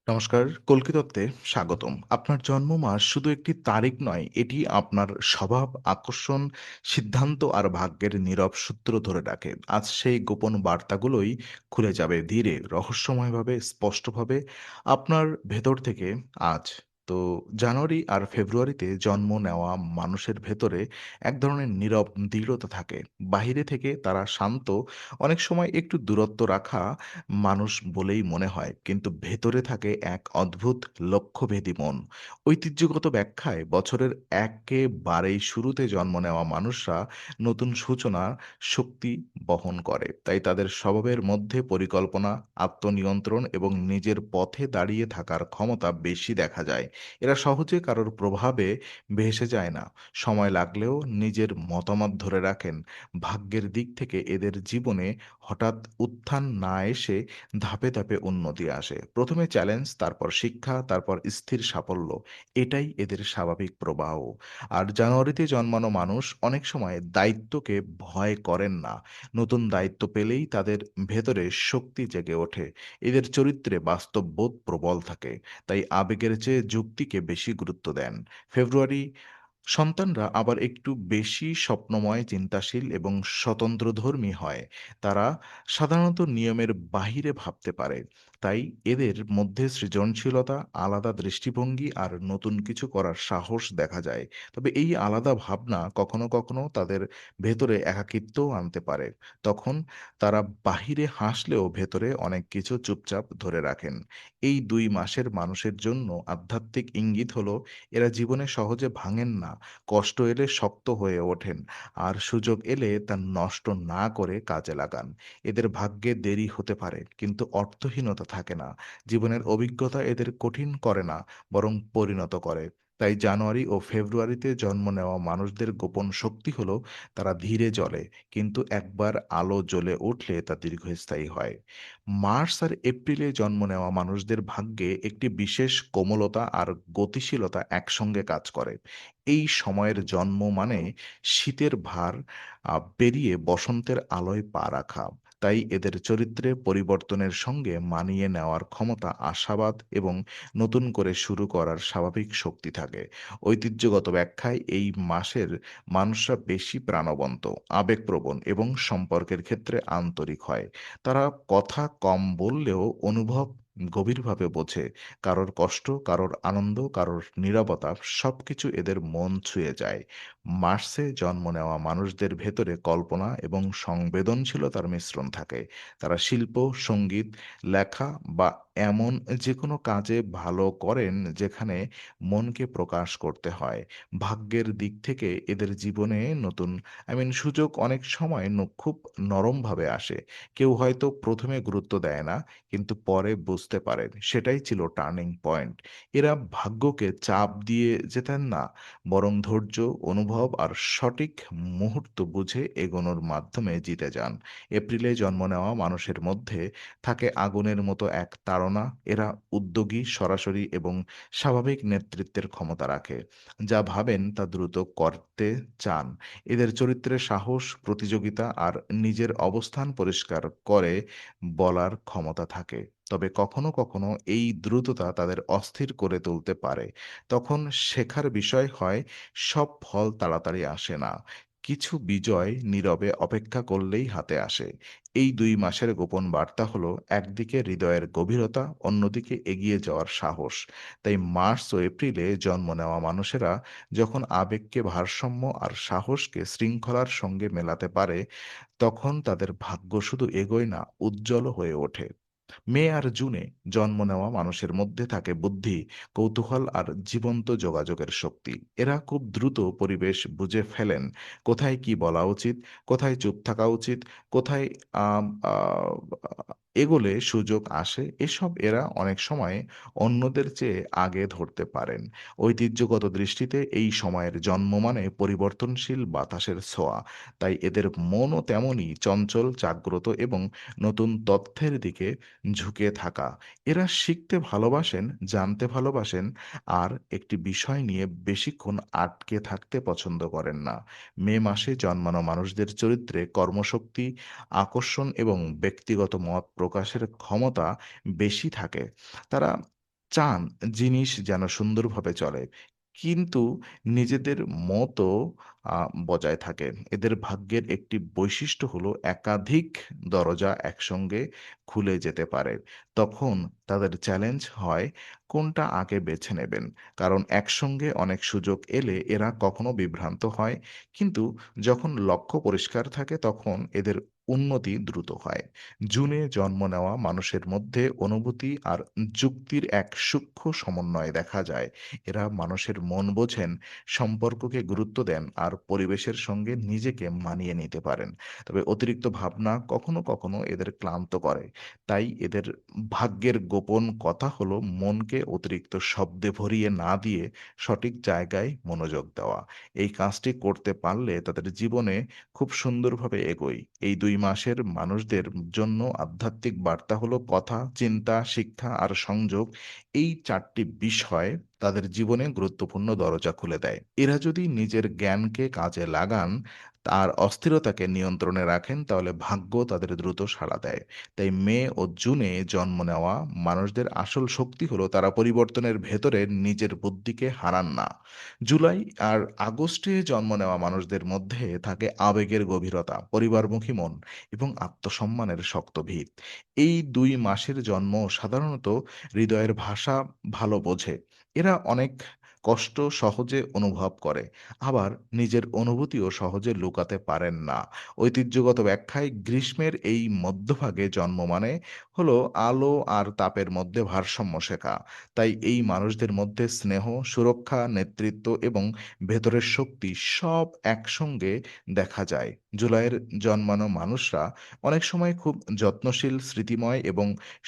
নমস্কার, কল্কিতত্ত্বে স্বাগতম। আপনার জন্ম মাস শুধু একটি তারিখ নয়, এটি আপনার স্বভাব, আকর্ষণ, সিদ্ধান্ত আর ভাগ্যের নীরব সূত্র ধরে রাখে। আজ সেই গোপন বার্তাগুলোই খুলে যাবে ধীরে, রহস্যময়ভাবে, স্পষ্টভাবে আপনার ভেতর থেকে আজ। তো জানুয়ারি আর ফেব্রুয়ারিতে জন্ম নেওয়া মানুষের ভেতরে এক ধরনের নীরব দৃঢ়তা থাকে। বাহিরে থেকে তারা শান্ত, অনেক সময় একটু দূরত্ব রাখা মানুষ বলেই মনে হয়, কিন্তু ভেতরে থাকে এক অদ্ভুত লক্ষ্যভেদী মন। ঐতিহ্যগত ব্যাখ্যায় বছরের একেবারেই শুরুতে জন্ম নেওয়া মানুষরা নতুন সূচনা শক্তি বহন করে, তাই তাদের স্বভাবের মধ্যে পরিকল্পনা, আত্মনিয়ন্ত্রণ এবং নিজের পথে দাঁড়িয়ে থাকার ক্ষমতা বেশি দেখা যায়। এরা সহজে কারোর প্রভাবে ভেসে যায় না, সময় লাগলেও নিজের মতামত ধরে রাখেন। ভাগ্যের দিক থেকে এদের জীবনে হঠাৎ উত্থান না এসে ধাপে ধাপে উন্নতি আসে। প্রথমে চ্যালেঞ্জ, তারপর শিক্ষা, তারপর স্থির সাফল্য। এটাই এদের স্বাভাবিক প্রবাহ। আর জানুয়ারিতে জন্মানো মানুষ অনেক সময় দায়িত্বকে ভয় করেন না। নতুন দায়িত্ব পেলেই তাদের ভেতরে শক্তি জেগে ওঠে। এদের চরিত্রে বাস্তববোধ প্রবল থাকে, তাই আবেগের চেয়ে যুক্তিকে বেশি গুরুত্ব দেন। ফেব্রুয়ারি সন্তানরা আবার একটু বেশি স্বপ্নময়, চিন্তাশীল এবং স্বতন্ত্রধর্মী হয়। তারা সাধারণত নিয়মের বাহিরে ভাবতে পারে। তাই এদের মধ্যে সৃজনশীলতা, আলাদা দৃষ্টিভঙ্গি আর নতুন কিছু করার সাহস দেখা যায়। তবে এই আলাদা ভাবনা কখনো কখনো তাদের ভেতরে একাকিত্বও আনতে পারে। তখন তারা বাহিরে হাসলেও ভেতরে অনেক কিছু চুপচাপ ধরে রাখেন। এই ২ মাসের মানুষের জন্য আধ্যাত্মিক ইঙ্গিত হলো, এরা জীবনে সহজে ভাঙেন না। কষ্ট এলে শক্ত হয়ে ওঠেন, আর সুযোগ এলে তা নষ্ট না করে কাজে লাগান। এদের ভাগ্যে দেরি হতে পারে, কিন্তু অর্থহীনতা থাকে না। জীবনের অভিজ্ঞতা এদের কঠিন করে না, বরং পরিণত করে। তাই জানুয়ারি ও ফেব্রুয়ারিতে জন্ম নেওয়া মানুষদের গোপন শক্তি হলো, তারা ধীরে জ্বলে, কিন্তু একবার আলো জ্বলে উঠলে তা দীর্ঘস্থায়ী হয়। মার্চ আর এপ্রিলে জন্ম নেওয়া মানুষদের ভাগ্যে একটি বিশেষ কোমলতা আর গতিশীলতা একসঙ্গে কাজ করে। এই সময়ের জন্ম মানে শীতের ভার পেরিয়ে বসন্তের আলোয় পা রাখা। তাই এদের চরিত্রে পরিবর্তনের সঙ্গে মানিয়ে নেওয়ার ক্ষমতা, আশাবাদ এবং নতুন করে শুরু করার স্বাভাবিক শক্তি থাকে। ঐতিহ্যগত ব্যাখ্যায় এই মাসের মানুষরা বেশি প্রাণবন্ত, আবেগপ্রবণ এবং সম্পর্কের ক্ষেত্রে আন্তরিক হয়। তারা কথা কম বললেও অনুভব গভীরভাবে বোঝে। কারোর কষ্ট, কারোর আনন্দ, কারোর নীরবতা সবকিছু এদের মন ছুঁয়ে যায়। মার্সে জন্ম নেওয়া মানুষদের ভেতরে কল্পনা এবং সংবেদনশীলতার মিশ্রণ থাকে। তারা শিল্প, সঙ্গীত, লেখা বা এমন যেকোনো কাজে ভালো করেন যেখানে মনকে প্রকাশ করতে হয়। ভাগ্যের দিক থেকে এদের জীবনে নতুন সুযোগ অনেক সময় খুব নরমভাবে আসে। কেউ হয়তো ১ম এ গুরুত্ব দেয় না, কিন্তু পরে বুঝতে পারেন সেটাই ছিল টার্নিং পয়েন্ট। এরা ভাগ্যকে চাপ দিয়ে যেতেন না, বরং ধৈর্য, অনুভব আর সঠিক মুহূর্ত বুঝে এগোনোর মাধ্যমে জিতে যান। এপ্রিলে জন্ম নেওয়া মানুষের মধ্যে থাকে আগুনের মতো এক তাড়না। এরা উদ্যোগী, সরাসরি এবং স্বাভাবিক নেতৃত্বের ক্ষমতা রাখে। যা ভাবেন তা দ্রুত করতে চান। এদের চরিত্রে সাহস, প্রতিযোগিতা আর নিজের অবস্থান পরিষ্কার করে বলার ক্ষমতা থাকে। তবে কখনো কখনো এই দ্রুততা তাদের অস্থির করে তুলতে পারে। তখন শেখার বিষয় হয়, সব ফল তাড়াতাড়ি আসে না। কিছু বিজয় নীরবে অপেক্ষা করলেই হাতে আসে। এই ২ মাসের গোপন বার্তা হলো, একদিকে হৃদয়ের গভীরতা, অন্যদিকে এগিয়ে যাওয়ার সাহস। তাই মার্চ ও এপ্রিলে জন্ম নেওয়া মানুষেরা যখন আবেগকে ভারসাম্য আর সাহসকে শৃঙ্খলার সঙ্গে মেলাতে পারে, তখন তাদের ভাগ্য শুধু এগোয় না, উজ্জ্বল হয়ে ওঠে। মে আর জুনে জন্ম নেওয়া মানুষের মধ্যে থাকে বুদ্ধি, কৌতূহল আর জীবন্ত যোগাযোগের শক্তি। এরা খুব দ্রুত পরিবেশ বুঝে ফেলেন, কোথায় কি বলা উচিত, কোথায় চুপ থাকা উচিত, কোথায় আম, আহ, এগোলে সুযোগ আসে, এসব এরা অনেক সময় অন্যদের চেয়ে আগে ধরতে পারেন। ঐতিহ্যগত দৃষ্টিতে এই সময়ের জন্ম মানে পরিবর্তনশীল বাতাসের ছোঁয়া। তাই এদের মনও তেমনই চঞ্চল, জাগ্রত এবং নতুন তথ্যের দিকে ঝুঁকে থাকা। এরা শিখতে ভালোবাসেন, জানতে ভালোবাসেন, আর একটি বিষয় নিয়ে বেশিক্ষণ আটকে থাকতে পছন্দ করেন না। মে মাসে জন্মানো মানুষদের চরিত্রে কর্মশক্তি, আকর্ষণ এবং ব্যক্তিগত মত প্রকাশের ক্ষমতা বেশি থাকে। তারা চান জিনিস যেন সুন্দরভাবে চলে। কিন্তু নিজেদের মতো আ বজায় থাকে। এদের ভাগ্যের একটি বৈশিষ্ট্য হলো একাধিক দরজা একসঙ্গে খুলে যেতে পারে। তখন তাদের চ্যালেঞ্জ হয় কোনটা আগে বেছে নেবেন। কারণ একসঙ্গে অনেক সুযোগ এলে এরা কখনো বিভ্রান্ত হয়। কিন্তু যখন লক্ষ্য পরিষ্কার থাকে তখন এদের উন্নতি দ্রুত হয়। জুনে জন্ম নেওয়া মানুষের মধ্যে অনুভূতি আর যুক্তির এক সূক্ষ্ম সমন্বয় দেখা যায়। এরা মানুষের মন বোঝেন, সম্পর্ককে গুরুত্ব দেন আর পরিবেশের সঙ্গে নিজেকে মানিয়ে নিতে পারেন। তবে অতিরিক্ত ভাবনা কখনো কখনো এদের ক্লান্ত করে। তাই এদের ভাগ্যের গোপন কথা হলো মনকে অতিরিক্ত শব্দে ভরিয়ে না দিয়ে সঠিক জায়গায় মনোযোগ দেওয়া। এই কাজটি করতে পারলে তাদের জীবনে খুব সুন্দরভাবে এগোই। এই ২ মাসের মানুষদের জন্য আধ্যাত্মিক বার্তা হলো কথা, চিন্তা, শিক্ষা আর সংযোগ। এই ৪ টি বিষয় তাদের জীবনে গুরুত্বপূর্ণ দরজা খুলে দেয়। এরা যদি নিজের জ্ঞানকে কাজে লাগান, আর অস্থিরতাকে নিয়ন্ত্রণে রাখেন তাহলে ভাগ্য তাদের দ্রুত সাড়া দেয়। তাই মে ও জুনে জন্ম নেওয়া মানুষদের আসল শক্তি হলো তারা পরিবর্তনের ভেতরে নিজের বুদ্ধিকে হারান না। জুলাই আর আগস্টে জন্ম নেওয়া মানুষদের মধ্যে থাকে আবেগের গভীরতা, পরিবারমুখী মন এবং আত্মসম্মানের শক্ত ভিত। এই ২ মাসের জন্ম সাধারণত হৃদয়ের ভাষা ভালো বোঝে। এরা অনেক কষ্ট সহজে অনুভব করে। আবার নিজের অনুভূতিও সহজে লুকাতে পারেন না। ঐতিহ্যগত ব্যাখ্যায় গ্রীষ্মের এই মধ্যভাগে জন্ম মানে হলো আলো আর তাপের মধ্যে ভারসাম্য শেখা। তাই এই মানুষদের মধ্যে স্নেহ, সুরক্ষা, নেতৃত্ব এবং ভেতরের শক্তি সব একসঙ্গে দেখা যায়। জুলাইয়ের জন্মানো মানুষরা অনেক সময় খুব যত্নশীল, স্মৃতিময় এবং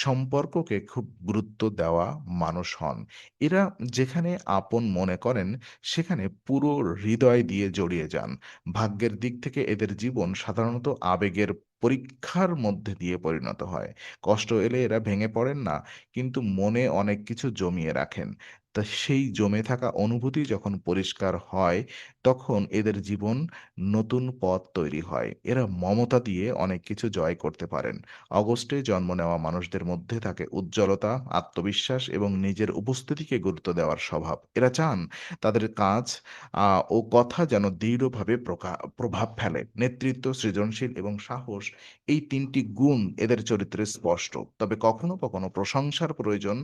সম্পর্ককে খুব গুরুত্ব দেওয়া মানুষ হন। এরা যেখানে আপন মনে করেন সেখানে পুরো হৃদয় দিয়ে জড়িয়ে যান। ভাগ্যের দিক থেকে এদের জীবন সাধারণত আবেগের পরীক্ষার মধ্যে দিয়ে পরিণত হয়। কষ্ট এলে এরা ভেঙে পড়েন না, কিন্তু মনে অনেক কিছু জমিয়ে রাখেন। তা সেই জমে থাকা অনুভূতি যখন পরিষ্কার হয়, তখন এদের জীবন নতুন পথ তৈরি হয়। এরা মমতা দিয়ে অনেক কিছু জয় করতে পারেন। অগস্টে জন্ম নেওয়া মানুষদের মধ্যে থাকে উজ্জ্বলতা, আত্মবিশ্বাস এবং নিজের উপস্থিতিকে গুরুত্ব দেওয়ার স্বভাব। এরা চান তাদের কাজ ও কথা যেন দৃঢ়ভাবে প্রভাব ফেলে। নেতৃত্ব, সৃজনশীল এবং সাহস এই ৩ টি গুণ এদের চরিত্রে স্পষ্ট। তবে কখনো কখনো প্রশংসার প্রয়োজন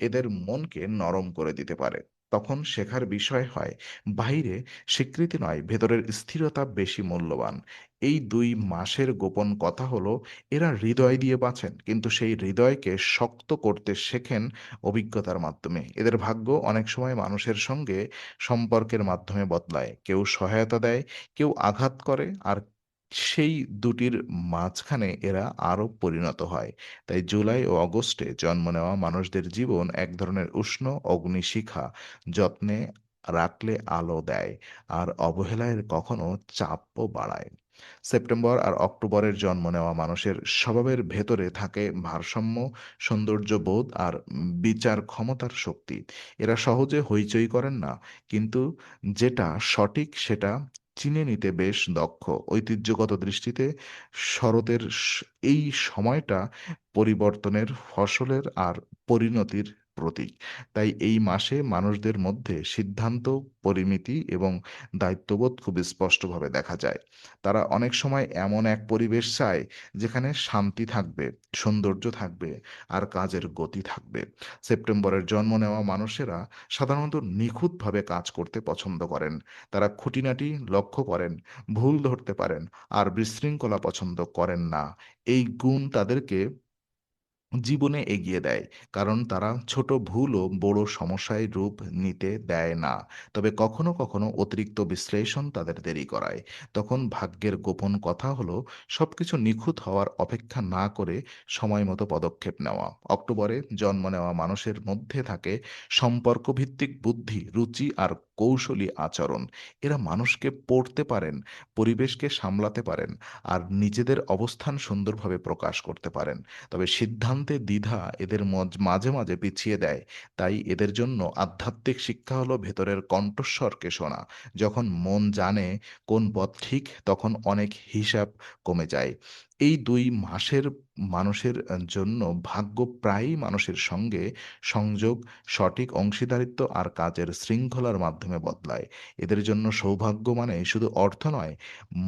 এদের মনকে নরম করে দিতে পারে। তখন শেখার বিষয় হয় বাহিরে স্বীকৃতি নয়, ভেতরের স্থিরতা বেশি মূল্যবান। এই ২ মাসের গোপন কথা হলো এরা হৃদয় দিয়ে বাঁচেন, কিন্তু সেই হৃদয়কে শক্ত করতে শেখেন অভিজ্ঞতার মাধ্যমে। এদের ভাগ্য অনেক সময় মানুষের সঙ্গে সম্পর্কের মাধ্যমে বদলায়। কেউ সহায়তা দেয়, কেউ আঘাত করে, আর সেই দুটির মাঝখানে এরা আরো পরিণত হয়। তাই জুলাই ও অগস্টে জন্ম নেওয়া মানুষদের জীবন এক ধরনের উষ্ণ অগ্নিশিখা, যত্নে রাখলে আলো দেয়, আর অবহেলায় কখনো চাপও বাড়ায়। সেপ্টেম্বর আর অক্টোবরের জন্ম নেওয়া মানুষের স্বভাবের ভেতরে থাকে ভারসাম্য, সৌন্দর্যবোধ আর বিচার ক্ষমতার শক্তি। এরা সহজে হইচই করেন না, কিন্তু যেটা সঠিক সেটা চিনে নিতে বেশ দক্ষ। ঐতিহ্যগত দৃষ্টিতে শরতের এই সময়টা পরিবর্তনের ফসলের আর পরিণতির প্রতীক। তাই এই মাসে মানুষদের মধ্যে সিদ্ধান্ত, পরিমিতি এবং দায়িত্ববোধ খুব স্পষ্টভাবে দেখা যায়। তারা অনেক সময় এমন এক পরিবেশ চায় যেখানে শান্তি থাকবে, সৌন্দর্য থাকবে আর কাজের গতি থাকবে। সেপ্টেম্বরের জন্ম নেওয়া মানুষেরা সাধারণত নিখুঁতভাবে কাজ করতে পছন্দ করেন। তারা খুঁটিনাটি লক্ষ্য করেন, ভুল ধরতে পারেন আর বিশৃঙ্খলা পছন্দ করেন না। এই গুণ তাদেরকে জীবনে এগিয়ে দেয়। কারণ তারা ছোট ভুলও বড় সমস্যায় রূপ নিতে দেয় না। তবে কখনো কখনো অতিরিক্ত বিশ্লেষণ তাদের দেরি করায়। তখন ভাগ্যের গোপন কথা হলো সবকিছু নিখুঁত হওয়ার অপেক্ষা না করে সময় মতো পদক্ষেপ নেওয়া। অক্টোবরে জন্ম নেওয়া মানুষের মধ্যে থাকে সম্পর্কভিত্তিক বুদ্ধি, রুচি আর কৌশলী আচরণ। এরা মানুষকে পড়তে পারেন, পরিবেশকে সামলাতে পারেন আর নিজেদের অবস্থান সুন্দরভাবে প্রকাশ করতে পারেন। তবে সিদ্ধান্তে দ্বিধা এদের মাঝে মাঝে পিছিয়ে দেয়। তাই এদের জন্য আধ্যাত্মিক শিক্ষা হলো ভেতরের কণ্ঠস্বরকে শোনা। যখন মন জানে কোন পথ ঠিক, তখন অনেক হিসাব কমে যায়। এই ২ মাসের মানুষের জন্য ভাগ্য প্রায়ই মানুষের সঙ্গে সংযোগ, সঠিক অংশীদারিত্ব আর কাজের শৃঙ্খলার মাধ্যমে বদলায়। এদের জন্য সৌভাগ্য মানে শুধু অর্থ নয়,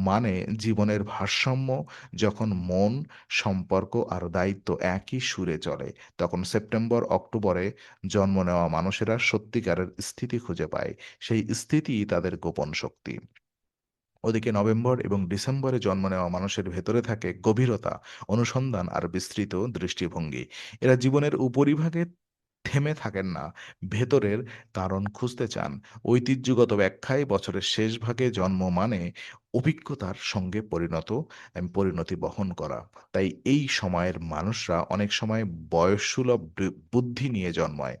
মানে জীবনের ভারসাম্য। যখন মন, সম্পর্ক আর দায়িত্ব একই সুরে চলে, তখন সেপ্টেম্বর-অক্টোবরে জন্ম নেওয়া মানুষেরা সত্যিকারের স্থিতি খুঁজে পায়। সেই স্থিতিই তাদের গোপন শক্তি। ওদিকে নভেম্বর এবং ডিসেম্বরে জন্ম নেওয়া মানুষের ভেতরে থাকে গভীরতা, অনুসন্ধান আর বিস্তৃত দৃষ্টিভঙ্গি। এরা জীবনের উপরিভাগে থেমে থাকেন না, ভেতরের কারণ খুঁজতে চান। ঐতিহ্যগত ব্যাখ্যায় বছরের শেষ ভাগে জন্ম মানে অভিজ্ঞতার সঙ্গে পরিণতি বহন করা। তাই এই সময়ের মানুষরা অনেক সময় বয়ঃসুলভ বুদ্ধি নিয়ে জন্মায়,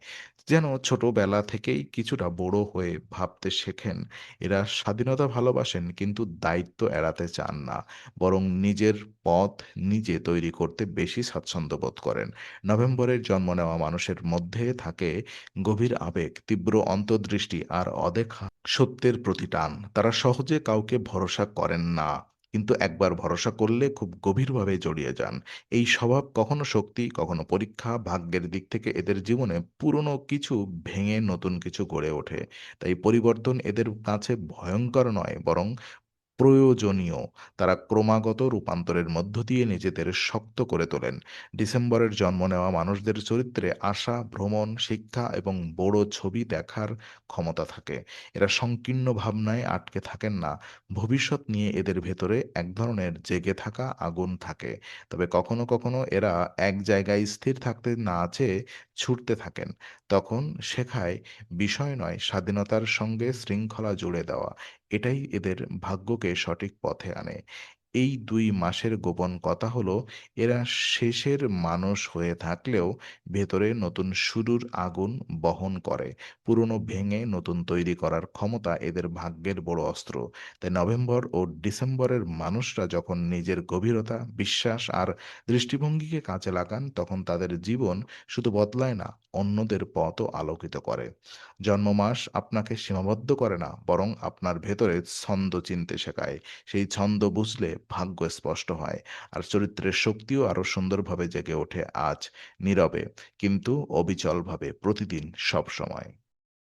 যেন ছোটবেলা থেকেই কিছুটা বড় হয়ে ভাবতে শেখেন। এরা স্বাধীনতা ভালোবাসেন কিন্তু দায়িত্ব এড়াতে চান না, বরং নিজের পথ নিজে তৈরি করতে বেশি স্বাচ্ছন্দ্য বোধ করেন। নভেম্বরের জন্ম নেওয়া মানুষের মধ্যে থাকে গভীর আবেগ, তীব্র অন্তর্দৃষ্টি আর অদেখা সত্যের প্রতি টান। তারা সহজে কাউকে ভরসা করেন না, কিন্তু একবার ভরসা করলে খুব গভীরভাবে জড়িয়ে যান। এই স্বভাব কখনো শক্তি, কখনো পরীক্ষা। ভাগ্যের দিক থেকে এদের জীবনে পুরনো কিছু ভেঙে নতুন কিছু গড়ে ওঠে। তাই পরিবর্তন এদের কাছে ভয়ংকর নয়, বরং প্রয়োজনীয়। তারা ক্রমাগত রূপান্তরের মধ্য দিয়ে নিজেদের শক্ত করে তোলেন। ডিসেম্বরের জন্ম নেওয়া মানুষদের চরিত্রে আশা, ভ্রমণ, শিক্ষা এবং বড় ছবি দেখার ক্ষমতা থাকে। এরা সংকীর্ণ ভাবনায় আটকে থাকেন না। ভবিষ্যৎ নিয়ে এদের ভেতরে এক ধরনের জেগে থাকা আগুন থাকে। তবে কখনো কখনো এরা এক জায়গায় স্থির থাকতে না চেয়ে ছুটতে থাকেন। তখন শেখায় বিষয় নয়, স্বাধীনতার সঙ্গে শৃঙ্খলা জুড়ে দেওয়া। এটাই এদের ভাগ্যকে সঠিক পথে আনে। এই ২ মাসের গোপন কথা হলো, এরা শেষের মানুষ হয়ে থাকলেও ভেতরে নতুন শুরুর আগুন বহন করে। পুরনো ভেঙে নতুন তৈরি করার ক্ষমতা এদের ভাগ্যের বড় অস্ত্র। তাই নভেম্বর ও ডিসেম্বরের মানুষরা যখন নিজের গভীরতা, বিশ্বাস আর দৃষ্টিভঙ্গিকে কাজে লাগান, তখন তাদের জীবন শুধু বদলায় না, অন্যদের পথও আলোকিত করে। জন্মমাস আপনাকে সীমাবদ্ধ করে না, বরং আপনার ভেতরে ছন্দ চিনতে শেখায়। সেই ছন্দ বুঝলে ভাগ্য স্পষ্ট হয়, আর চরিত্রের শক্তিও আরো সুন্দরভাবে জেগে ওঠে আজ, নীরবে কিন্তু অবিচলভাবে, প্রতিদিন, সবসময়।